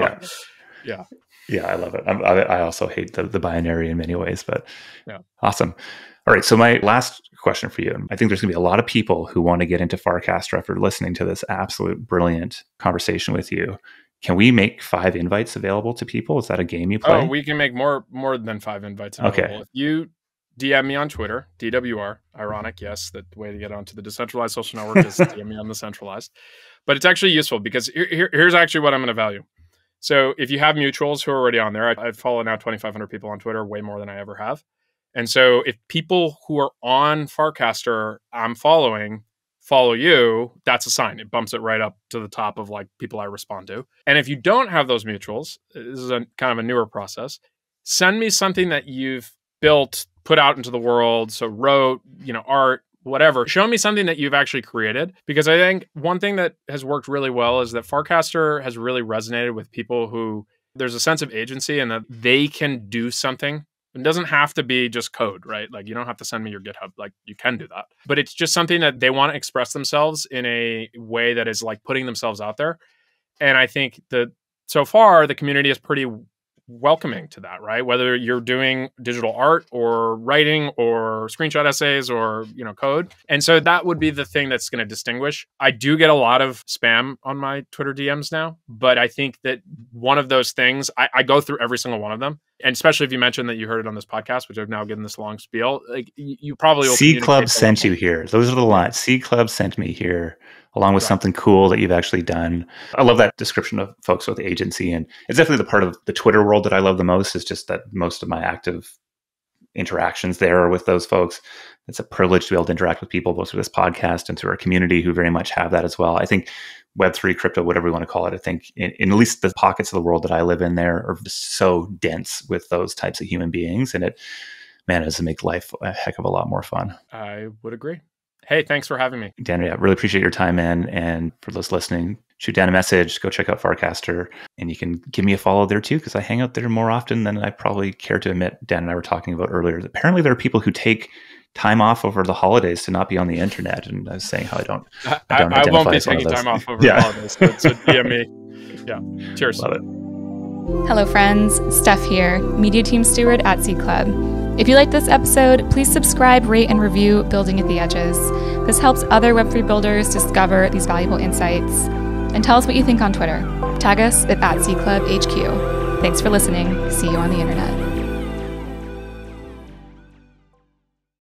yeah. Yeah, I love it. I also hate the binary in many ways, but awesome. All right, so my last question for you. I think there's going to be a lot of people who want to get into Farcaster after listening to this absolute brilliant conversation with you. Can we make 5 invites available to people? Is that a game you play? Oh, we can make more than 5 invites available. Okay. If you DM me on Twitter, DWR, ironic, yes, that the way to get onto the decentralized social network is DM me on the centralized. But it's actually useful because here's actually what I'm going to value. So if you have mutuals who are already on there, I follow now 2,500 people on Twitter, way more than I ever have. And so if people who are on Farcaster I'm following follow you, that's a sign. It bumps it right up to the top of like people I respond to. And if you don't have those mutuals, this is kind of a newer process, send me something that you've built, put out into the world. So wrote, art, whatever. Show me something that you've actually created. Because I think one thing that has worked really well is that Farcaster has really resonated with people who there's a sense of agency and that they can do something. It doesn't have to be just code, right? Like you don't have to send me your GitHub. Like you can do that. But it's just something that they want to express themselves in a way that is like putting themselves out there. And I think that so far the community is pretty welcoming to that, right? Whether you're doing digital art or writing or screenshot essays or, code. And so that would be the thing that's going to distinguish. I do get a lot of spam on my Twitter DMs now, but I think that one of those things, I go through every single one of them. And especially if you mentioned that you heard it on this podcast, which I've now given this long spiel, like you probably will. C Club sent you here. Those are the lines. C Club sent me here, along with something cool that you've actually done. I love that description of folks with agency. And it's definitely the part of the Twitter world that I love the most, is just that most of my active interactions there are with those folks. It's a privilege to be able to interact with people both through this podcast and through our community who very much have that as well. I think Web3, crypto, whatever you want to call it, I think in at least the pockets of the world that I live in there are just so dense with those types of human beings. And it manages to make life a heck of a lot more fun. I would agree. Hey, thanks for having me. Dan, yeah, really appreciate your time, man. And for those listening, shoot Dan a message, go check out Farcaster, and you can give me a follow there too, because I hang out there more often than I probably care to admit. Dan and I were talking about earlier. Apparently there are people who take time off over the holidays to not be on the internet. And I was saying how I don't won't be taking time off over the holidays. So DM me. Yeah. Cheers. Love it. Hello, friends. Steph here, Media Team Steward at C Club. If you like this episode, please subscribe, rate, and review Building at the Edges. This helps other Web3 builders discover these valuable insights. And tell us what you think on Twitter. Tag us at @CClubHQ. Thanks for listening. See you on the internet.